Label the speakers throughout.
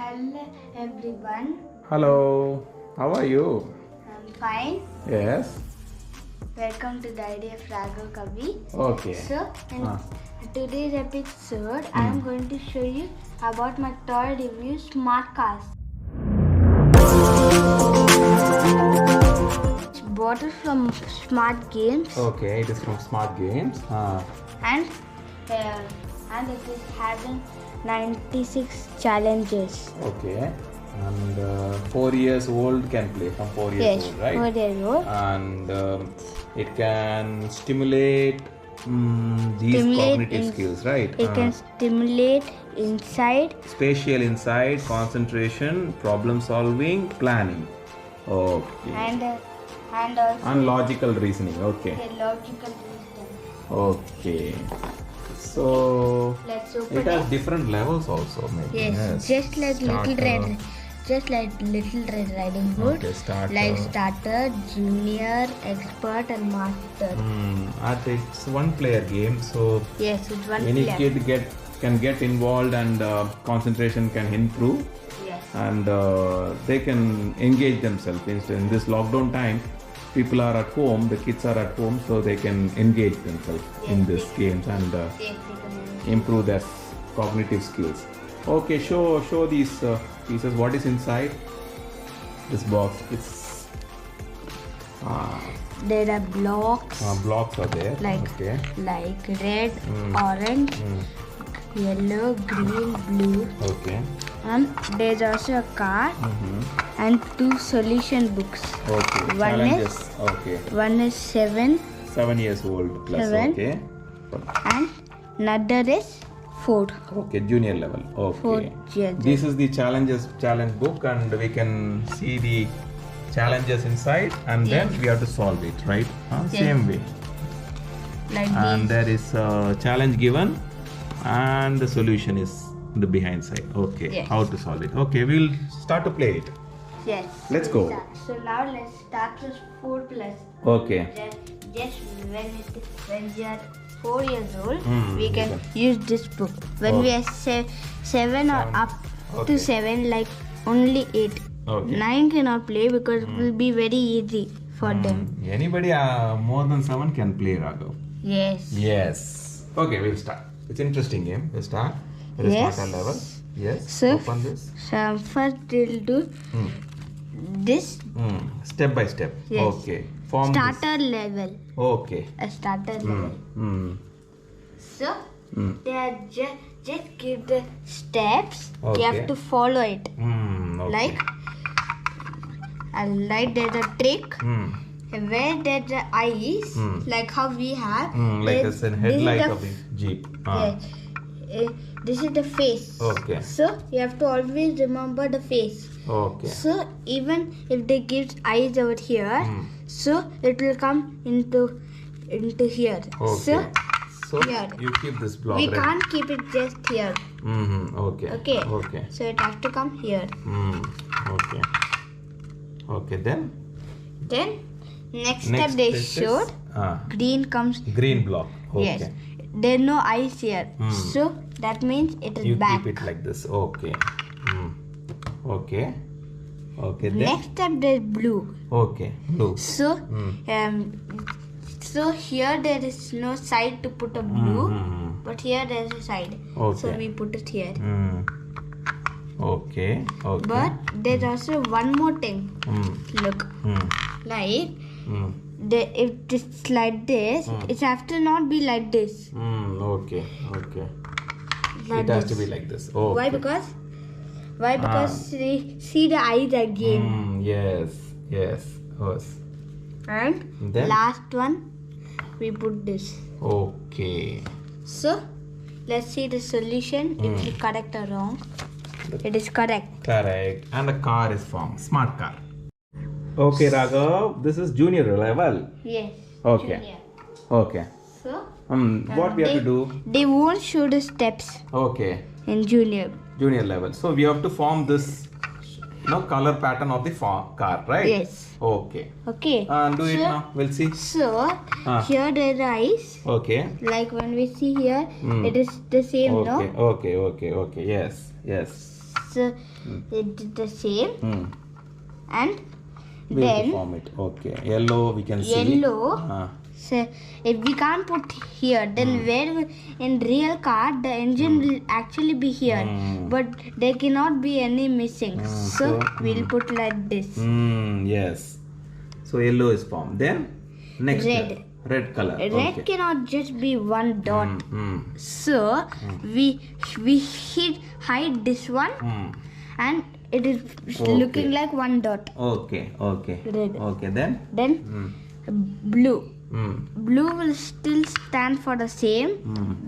Speaker 1: Hello everyone.
Speaker 2: Hello, how are you?
Speaker 1: I'm fine.
Speaker 2: Yes.
Speaker 1: Welcome to the idea of Raghav KAVEE.
Speaker 2: Okay.
Speaker 1: So, in today's episode, I am going to show you about my toy review SmartCars. It's bought it from SmartGames.
Speaker 2: Okay, it is from SmartGames.
Speaker 1: And it is having 96 challenges.
Speaker 2: Okay. And 4 years old can play from 4 years old, right?
Speaker 1: 4 years old.
Speaker 2: And it can stimulate these cognitive skills, right?
Speaker 1: It can stimulate insight,
Speaker 2: spatial insight, concentration, problem solving, planning. Okay.
Speaker 1: and also
Speaker 2: And logical reasoning. Okay.
Speaker 1: logical reasoning.
Speaker 2: Okay. So
Speaker 1: Let's open
Speaker 2: it has different levels also, maybe.
Speaker 1: Yes, just like Little Red Riding Hood.
Speaker 2: Okay, starter.
Speaker 1: Like starter, junior, expert, and master.
Speaker 2: It's one player game, so
Speaker 1: Yes, it's one
Speaker 2: any
Speaker 1: player.
Speaker 2: kid can get involved and concentration can improve.
Speaker 1: Yes.
Speaker 2: And they can engage themselves. In this lockdown time, people are at home, the kids are at home, so they can engage themselves in these games and
Speaker 1: Yes, they can
Speaker 2: improve their cognitive skills. Okay, show these pieces. What is inside this box? It's
Speaker 1: There are blocks
Speaker 2: blocks are there.
Speaker 1: like
Speaker 2: Okay.
Speaker 1: red, orange, yellow, green, blue.
Speaker 2: Okay.
Speaker 1: And there's also a car and 2 solution books.
Speaker 2: Okay.
Speaker 1: One
Speaker 2: Challenges. Okay.
Speaker 1: One is 7
Speaker 2: 7 years old plus.
Speaker 1: 7.
Speaker 2: Okay.
Speaker 1: and another is 4.
Speaker 2: Okay. Junior level. Okay.
Speaker 1: 4 years.
Speaker 2: This is the challenge book, and we can see the challenges inside, and then we have to solve it, right? Same way.
Speaker 1: Like
Speaker 2: And
Speaker 1: these.
Speaker 2: there is a challenge given, and the solution is the behind side. Okay.
Speaker 1: Yes.
Speaker 2: How to solve it? Okay. We'll start to play it.
Speaker 1: Yes.
Speaker 2: Let's go.
Speaker 1: So now let's start with 4 plus.
Speaker 2: Okay.
Speaker 1: Just when we are 4 years old, we
Speaker 2: you
Speaker 1: can use this book. When we are 7 or up
Speaker 2: Okay.
Speaker 1: to 7, like only 8.
Speaker 2: Okay.
Speaker 1: 9 cannot play because it will be very easy for them.
Speaker 2: Anybody more than 7 can play, Raghav.
Speaker 1: Yes.
Speaker 2: Yes. Okay, we'll start. It's an interesting game. We'll start. It is
Speaker 1: Yes.
Speaker 2: starter level. Yes.
Speaker 1: So,
Speaker 2: Open this.
Speaker 1: So first we'll do this
Speaker 2: Step by step.
Speaker 1: Yes.
Speaker 2: Okay. Form
Speaker 1: starter level.
Speaker 2: this. Okay.
Speaker 1: A starter level. So they are just give the steps. You
Speaker 2: Okay.
Speaker 1: have to follow it.
Speaker 2: Okay.
Speaker 1: Like there's a trick where there's the eyes, like how we have.
Speaker 2: Like
Speaker 1: there's-
Speaker 2: it's a
Speaker 1: this
Speaker 2: headlight
Speaker 1: is the
Speaker 2: of the Jeep.
Speaker 1: Yes. This is the face.
Speaker 2: Okay.
Speaker 1: So you have to always remember the face.
Speaker 2: Okay.
Speaker 1: So even if they give eyes over here, so it will come into here.
Speaker 2: Okay. So
Speaker 1: here.
Speaker 2: you keep this block.
Speaker 1: We
Speaker 2: right?
Speaker 1: can't keep it just here.
Speaker 2: Okay.
Speaker 1: Okay.
Speaker 2: Okay.
Speaker 1: So it has to come here.
Speaker 2: Okay. Okay. Then
Speaker 1: Then next step they
Speaker 2: is
Speaker 1: showed green comes.
Speaker 2: green block. Okay.
Speaker 1: Yes. There are no eyes here. So that means it is
Speaker 2: You
Speaker 1: back.
Speaker 2: keep it like this. Okay. Okay. Okay. Then
Speaker 1: Next step there is blue.
Speaker 2: okay. Blue.
Speaker 1: So so here there is no side to put a blue, but here there is a side. So
Speaker 2: Okay.
Speaker 1: we put it here.
Speaker 2: Okay. Okay.
Speaker 1: But there's also one more thing. Look, like if it's like this, it has to not be like this.
Speaker 2: Okay. Okay.
Speaker 1: Like
Speaker 2: It has
Speaker 1: this.
Speaker 2: to be like this. Oh.
Speaker 1: Why? Because see the eyes again.
Speaker 2: Yes. Yes. Yes.
Speaker 1: And
Speaker 2: Then?
Speaker 1: last one, we put this.
Speaker 2: Okay.
Speaker 1: So let's see the solution. If it's correct or wrong. It is correct.
Speaker 2: Correct. And the car is formed. Smart car. Okay, Raghav. This is junior level.
Speaker 1: Yes.
Speaker 2: Okay.
Speaker 1: Junior.
Speaker 2: Okay.
Speaker 1: So
Speaker 2: What we have to do?
Speaker 1: they won't show the steps
Speaker 2: Okay.
Speaker 1: in junior.
Speaker 2: Junior level. So we have to form this, color pattern of the car, right?
Speaker 1: Yes.
Speaker 2: Okay.
Speaker 1: Okay.
Speaker 2: Do it now. We'll see.
Speaker 1: So here there are eyes.
Speaker 2: Okay.
Speaker 1: Like when we see here, it is the same,
Speaker 2: Okay.
Speaker 1: no?
Speaker 2: Okay. Okay. Okay. Yes. Yes.
Speaker 1: So it is the same. And
Speaker 2: We have to
Speaker 1: then
Speaker 2: form it. Okay. Yellow we can see.
Speaker 1: yellow. So if we can't put here, then where in real car the engine will actually be here, but there cannot be any missing. So we'll put like this.
Speaker 2: Yes. So yellow is formed. Then next
Speaker 1: Red.
Speaker 2: Red color.
Speaker 1: Red cannot just be one dot. So we hide this one, and it is looking like one dot.
Speaker 2: Okay.
Speaker 1: Red.
Speaker 2: Okay. Then
Speaker 1: Blue. Blue will still stand for the same,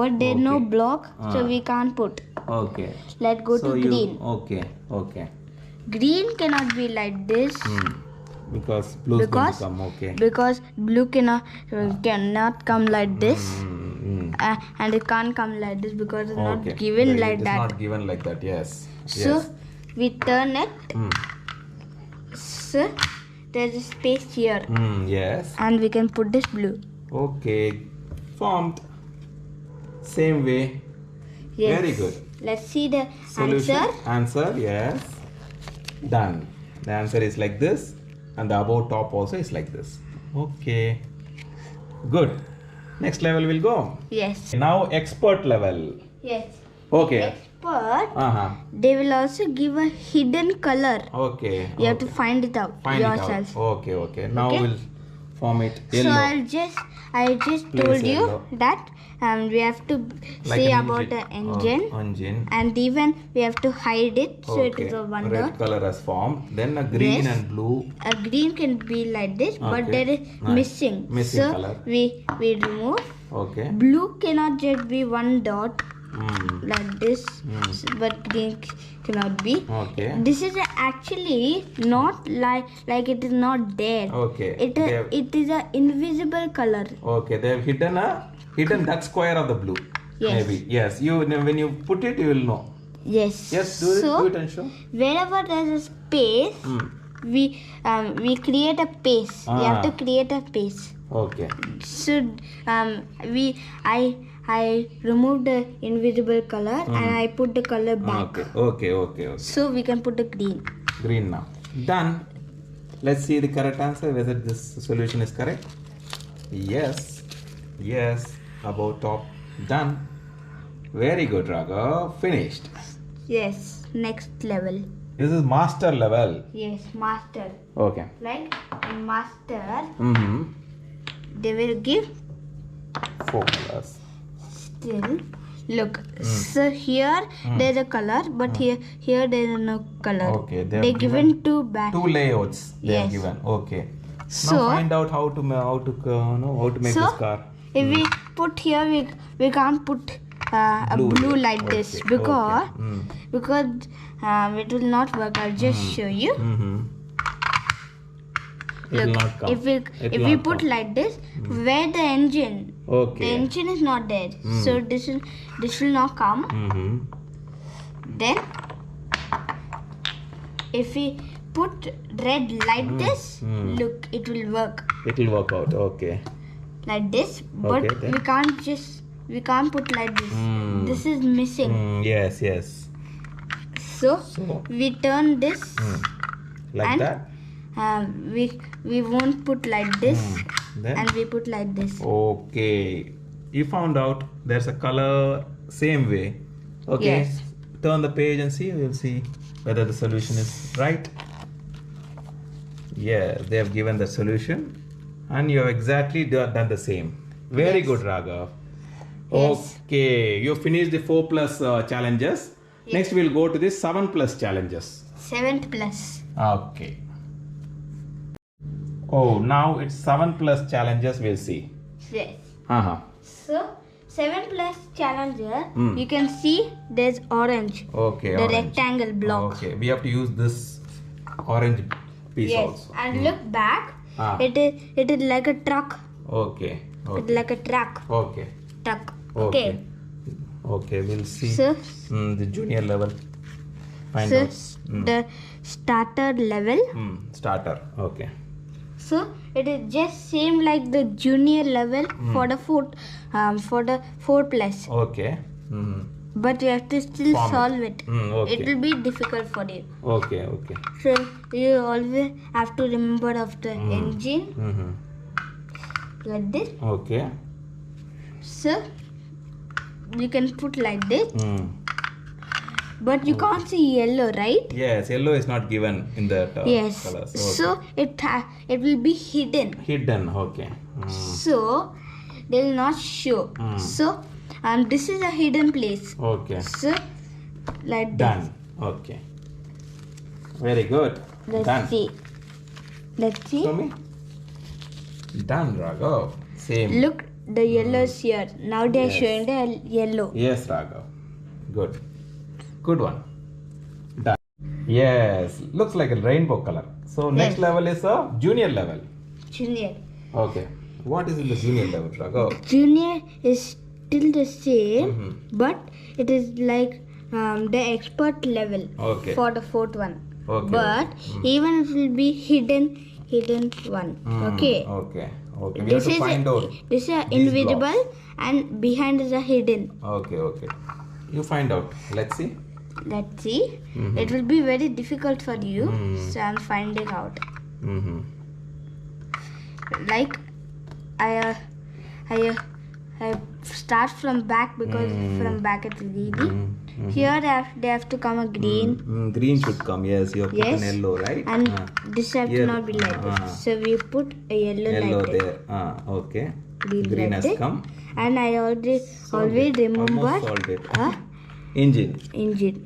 Speaker 1: but there's no block, so we can't put.
Speaker 2: Okay.
Speaker 1: Let's go to green.
Speaker 2: Okay.
Speaker 1: Green cannot be like this.
Speaker 2: Because blue is going to come. Okay.
Speaker 1: Because blue cannot come like this, and it can't come like this because it's not given like that.
Speaker 2: It's not given like that. Yes.
Speaker 1: So we turn it. So there's a space here.
Speaker 2: Yes.
Speaker 1: And we can put this blue.
Speaker 2: Okay. Formed. Same way.
Speaker 1: Yes.
Speaker 2: Very good.
Speaker 1: Let's see the
Speaker 2: Solution.
Speaker 1: answer.
Speaker 2: Yes. Done. The answer is like this, and the above top also is like this. Okay. Good. Next level will go.
Speaker 1: Yes.
Speaker 2: Now expert level.
Speaker 1: Yes.
Speaker 2: Okay.
Speaker 1: Expert. They will also give a hidden color.
Speaker 2: Okay.
Speaker 1: You have to find it out yourself.
Speaker 2: Okay. Now we'll form it yellow.
Speaker 1: So I just told you
Speaker 2: yellow.
Speaker 1: that we have to
Speaker 2: Like
Speaker 1: say
Speaker 2: an
Speaker 1: about the engine. And even we have to hide it, so it is a one
Speaker 2: Red
Speaker 1: dot.
Speaker 2: color has formed. Then a green
Speaker 1: Yes.
Speaker 2: and blue.
Speaker 1: A green can be like this, but there is missing.
Speaker 2: Missing
Speaker 1: so
Speaker 2: color.
Speaker 1: we remove.
Speaker 2: Okay.
Speaker 1: Blue cannot just be one dot like this, but green cannot be.
Speaker 2: Okay.
Speaker 1: This is actually not like it is not there.
Speaker 2: Okay.
Speaker 1: It is a invisible color.
Speaker 2: Okay. They have hidden that square of the blue.
Speaker 1: Yes.
Speaker 2: Maybe. Yes. When you put it, you will know.
Speaker 1: Yes.
Speaker 2: Yes. Do it and show.
Speaker 1: Wherever there is a space, we create a pace. We have to create a pace.
Speaker 2: Okay.
Speaker 1: So I removed the invisible color and I put the color back.
Speaker 2: Okay.
Speaker 1: So we can put the green.
Speaker 2: Green now. Done. Let's see the correct answer, whether this solution is correct. Yes. Above top. Done. Very good, Raghav. Finished.
Speaker 1: Yes. Next level.
Speaker 2: This is master level.
Speaker 1: Yes, master.
Speaker 2: Okay.
Speaker 1: Like in master,
Speaker 2: Mm-hmm.
Speaker 1: they will give
Speaker 2: 4 colors.
Speaker 1: still. Look, so here there's a color, but here there is no color.
Speaker 2: Okay,
Speaker 1: they given two back.
Speaker 2: 2 layouts they have
Speaker 1: Yes.
Speaker 2: given. Okay.
Speaker 1: So
Speaker 2: now find out how to make this car.
Speaker 1: If we put here, we can't put a blue like this because it will not work. I'll just show you.
Speaker 2: It will
Speaker 1: Look,
Speaker 2: not come.
Speaker 1: if we put like this, where the engine,
Speaker 2: Okay.
Speaker 1: the engine is not there, so this will not come. Then if we put red like this, look, it will work
Speaker 2: It will work out. Okay.
Speaker 1: like this. But
Speaker 2: Okay, then.
Speaker 1: we can't put like this. This is missing.
Speaker 2: Yes.
Speaker 1: So we turn this
Speaker 2: Like
Speaker 1: and
Speaker 2: that.
Speaker 1: We won't put like this,
Speaker 2: Then.
Speaker 1: and we put like this.
Speaker 2: Okay. You found out there's a color same way. Okay.
Speaker 1: Yes.
Speaker 2: Turn the page and see. We'll see whether the solution is right. Yeah, they have given the solution, and you have exactly done the same. Very
Speaker 1: Yes.
Speaker 2: good, Raghav.
Speaker 1: Yes.
Speaker 2: Okay, you finished the 4+ challenges.
Speaker 1: Yes.
Speaker 2: Next, we'll go to the 7+ challenges.
Speaker 1: 7th plus.
Speaker 2: Okay. Oh, now it's 7+ challenges. We'll see.
Speaker 1: Yes. So 7 plus challenger, you can see there's orange.
Speaker 2: Okay.
Speaker 1: The
Speaker 2: orange.
Speaker 1: rectangle block.
Speaker 2: Okay, we have to use this orange piece
Speaker 1: Yes.
Speaker 2: also.
Speaker 1: And look back. It is like a truck.
Speaker 2: Okay.
Speaker 1: It's like a truck.
Speaker 2: Okay.
Speaker 1: Truck.
Speaker 2: Okay. Okay, we'll see.
Speaker 1: So
Speaker 2: The junior level. Find
Speaker 1: so
Speaker 2: out.
Speaker 1: the starter level.
Speaker 2: Starter. Okay.
Speaker 1: So it is just same like the junior level for the 4 plus.
Speaker 2: Okay.
Speaker 1: but you have to still
Speaker 2: Form it.
Speaker 1: solve it.
Speaker 2: Okay.
Speaker 1: It will be difficult for you.
Speaker 2: Okay, okay.
Speaker 1: So you always have to remember of the engine like this.
Speaker 2: Okay.
Speaker 1: So you can put like this. But you can't see yellow, right?
Speaker 2: Yes, yellow is not given in the
Speaker 1: Yes.
Speaker 2: colors. Okay.
Speaker 1: So it will be hidden.
Speaker 2: Hidden, okay.
Speaker 1: So they will not show. So this is a hidden place.
Speaker 2: Okay.
Speaker 1: So like
Speaker 2: Done.
Speaker 1: this.
Speaker 2: Okay. Very good.
Speaker 1: Let's
Speaker 2: Done.
Speaker 1: see. Let's see.
Speaker 2: Show me. Done, Raghav. Same.
Speaker 1: Look, the yellow is here. Now they are
Speaker 2: Yes.
Speaker 1: showing the yellow.
Speaker 2: Yes, Raghav. Good. Good one. Done. Yes. Looks like a rainbow color. So next
Speaker 1: Yes.
Speaker 2: level is a junior level.
Speaker 1: Junior.
Speaker 2: Okay. What is in the junior level, Raghav?
Speaker 1: Junior is still the same, but it is like the expert level
Speaker 2: Okay.
Speaker 1: for the fourth one.
Speaker 2: Okay.
Speaker 1: But even it will be hidden one. Okay.
Speaker 2: Okay. Okay. We have to find out.
Speaker 1: This is
Speaker 2: these
Speaker 1: invisible
Speaker 2: blocks.
Speaker 1: and behind is a hidden.
Speaker 2: Okay. Okay. You find out. Let's see.
Speaker 1: Let's see. It will be very difficult for you. So I'm finding out. Like I start from back because from back it is easy. Here they have to come a green.
Speaker 2: Green should come. Yes. You have put
Speaker 1: Yes.
Speaker 2: an yellow, right?
Speaker 1: And this have to
Speaker 2: Here.
Speaker 1: not be like this. So we put a yellow
Speaker 2: Yellow
Speaker 1: like this.
Speaker 2: there. Okay.
Speaker 1: Green
Speaker 2: Green
Speaker 1: like
Speaker 2: has
Speaker 1: this.
Speaker 2: come.
Speaker 1: And I always
Speaker 2: Solved it.
Speaker 1: remember
Speaker 2: Almost solved it.
Speaker 1: a
Speaker 2: Engine.
Speaker 1: engine.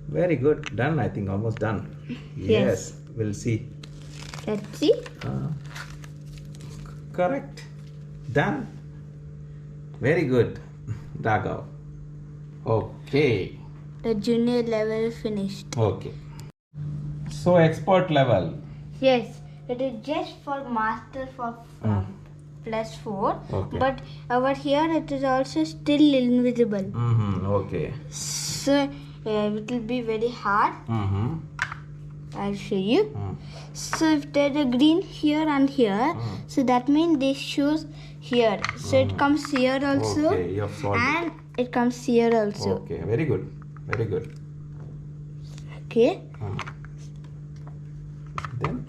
Speaker 2: Very good. Done. I think almost done. Yes. We'll see.
Speaker 1: Let's see.
Speaker 2: Correct. Done. Very good. Raghav. Okay.
Speaker 1: The junior level finished.
Speaker 2: Okay. So expert level.
Speaker 1: Yes, it is just for master for +4.
Speaker 2: Okay.
Speaker 1: But over here it is also still invisible.
Speaker 2: Okay.
Speaker 1: So it will be very hard. I'll show you. So if there's a green here and here, so that means this shows here. So it comes here also,
Speaker 2: Okay, you have solved
Speaker 1: and it comes here also.
Speaker 2: Okay, very good. Very good.
Speaker 1: Okay.
Speaker 2: Then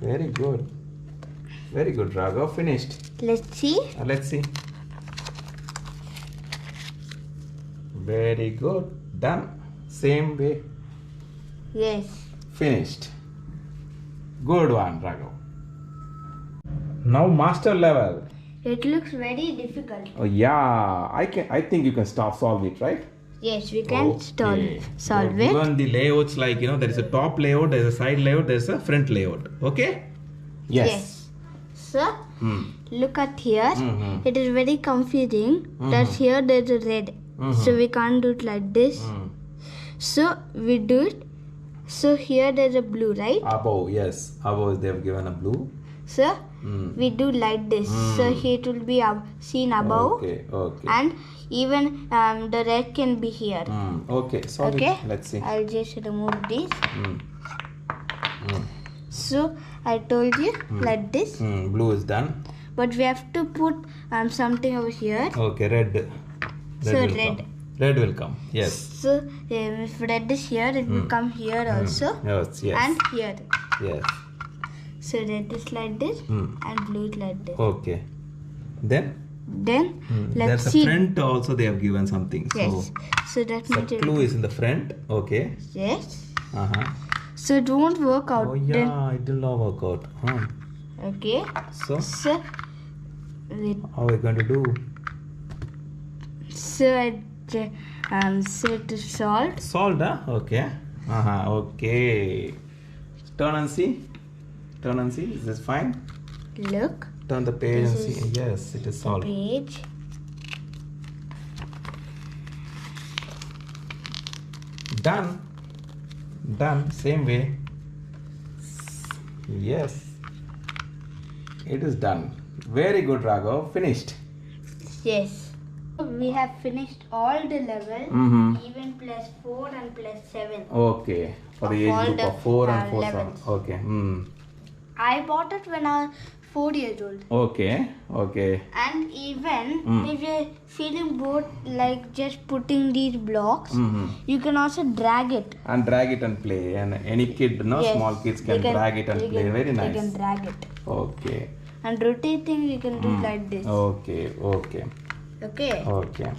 Speaker 2: very good. Very good, Raghav. Finished.
Speaker 1: Let's see.
Speaker 2: Let's see. Very good. Done. Same way.
Speaker 1: Yes.
Speaker 2: Finished. Good one, Raghav. Now master level.
Speaker 1: It looks very difficult.
Speaker 2: Oh yeah, I think you can solve it, right?
Speaker 1: Yes, we can
Speaker 2: Okay.
Speaker 1: solve
Speaker 2: You have
Speaker 1: it.
Speaker 2: Given the layouts, like there is a top layout, there is a side layout, there is a front layout. Okay? Yes.
Speaker 1: So look at here. It is very confusing. That here there is a red. So we can't do it like this. So we do it. So here there is a blue, right?
Speaker 2: Above, yes. Above they have given a blue.
Speaker 1: So we do like this. So it will be seen above.
Speaker 2: Okay, okay.
Speaker 1: And even the red can be here.
Speaker 2: Okay, solve
Speaker 1: Okay.
Speaker 2: it. Let's see.
Speaker 1: I'll just remove this. So I told you like this.
Speaker 2: Blue is done.
Speaker 1: But we have to put something over here.
Speaker 2: Okay, red.
Speaker 1: So
Speaker 2: will
Speaker 1: red.
Speaker 2: come. Red will come. Yes.
Speaker 1: So if red is here, it will come here also.
Speaker 2: Yes, yes.
Speaker 1: And here.
Speaker 2: Yes.
Speaker 1: So red is like this and blue is like this.
Speaker 2: Okay. Then
Speaker 1: Then let's
Speaker 2: there's
Speaker 1: see.
Speaker 2: a front also they have given something.
Speaker 1: Yes. So that
Speaker 2: So
Speaker 1: means
Speaker 2: clue is in the front. Okay.
Speaker 1: yes.
Speaker 2: Uh-huh.
Speaker 1: So it won't work out.
Speaker 2: Oh yeah, it will not work out.
Speaker 1: Then, okay.
Speaker 2: So
Speaker 1: So wait.
Speaker 2: how are we going to do?
Speaker 1: So so it is solved.
Speaker 2: Solved, huh? Okay. Okay. Turn and see. Turn and see. Is this fine?
Speaker 1: Look.
Speaker 2: Turn the page
Speaker 1: This
Speaker 2: and see.
Speaker 1: is
Speaker 2: Yes, it is solved.
Speaker 1: Page.
Speaker 2: Done. Done. Same way. Yes. It is done. Very good, Raghav. Finished.
Speaker 1: Yes. We have finished all the levels, even +4 and +7.
Speaker 2: Okay. For the
Speaker 1: Of all
Speaker 2: age group
Speaker 1: the,
Speaker 2: of 4 and 4
Speaker 1: levels.
Speaker 2: Okay.
Speaker 1: I bought it when I was 4 years old.
Speaker 2: Okay, okay.
Speaker 1: And even if you're feeling bored, like just putting these blocks, you can also drag it.
Speaker 2: And drag it and play. And any kid, no,
Speaker 1: Yes,
Speaker 2: small kids can drag it and play. Very nice.
Speaker 1: They can drag it.
Speaker 2: Okay.
Speaker 1: And rotating, you can do like this.
Speaker 2: Okay, okay.
Speaker 1: Okay.
Speaker 2: Okay.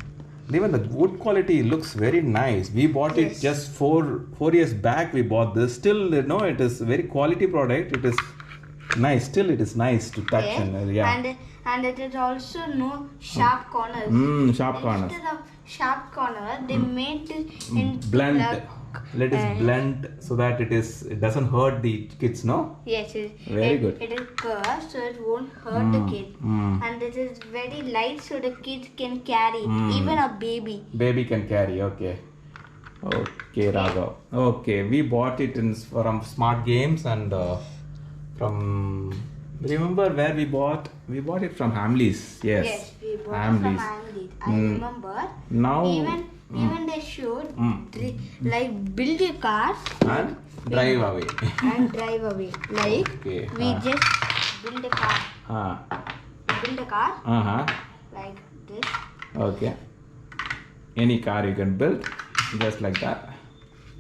Speaker 2: Even the wood quality looks very nice. We bought it just 4 years back. We bought this. Still, you know, it is very quality product. It is nice. Still, it is nice to touch and
Speaker 1: And it is also no sharp corners.
Speaker 2: Sharp corners.
Speaker 1: Instead of sharp corner, they made it in
Speaker 2: Blunt. Let us blunt so that it doesn't hurt the kids, no?
Speaker 1: Yes,
Speaker 2: very good.
Speaker 1: It is curved so it won't hurt the kid. And it is very light so the kids can carry it. Even a baby.
Speaker 2: Baby can carry, okay. Okay, Raghav. Okay, we bought it from Smart Games and from... Remember where we bought? We bought it from Hamleys. Yes,
Speaker 1: we bought it from Hamleys. I remember.
Speaker 2: Now...
Speaker 1: Even they showed like build a car
Speaker 2: and drive away.
Speaker 1: Like we just build a car. Build a car like this.
Speaker 2: Okay. Any car you can build just like that.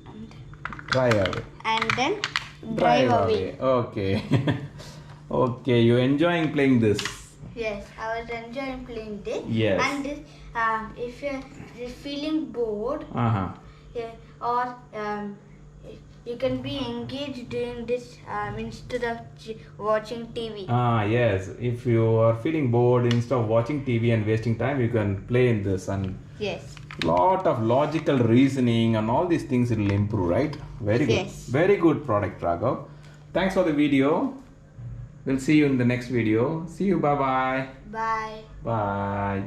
Speaker 1: And
Speaker 2: drive away.
Speaker 1: And then drive away.
Speaker 2: Okay. Okay, you enjoying playing this?
Speaker 1: Yes, I was enjoying playing this.
Speaker 2: Yes.
Speaker 1: And this, if you're feeling bored, or you can be engaged doing this instead of watching TV.
Speaker 2: Yes. If you are feeling bored, instead of watching TV and wasting time, you can play in this and lot of logical reasoning and all these things it will improve, right? Very good.
Speaker 1: Yes.
Speaker 2: Very good product, Raghav. Thanks for the video. We'll see you in the next video. See you. Bye-bye.
Speaker 1: Bye.
Speaker 2: Bye.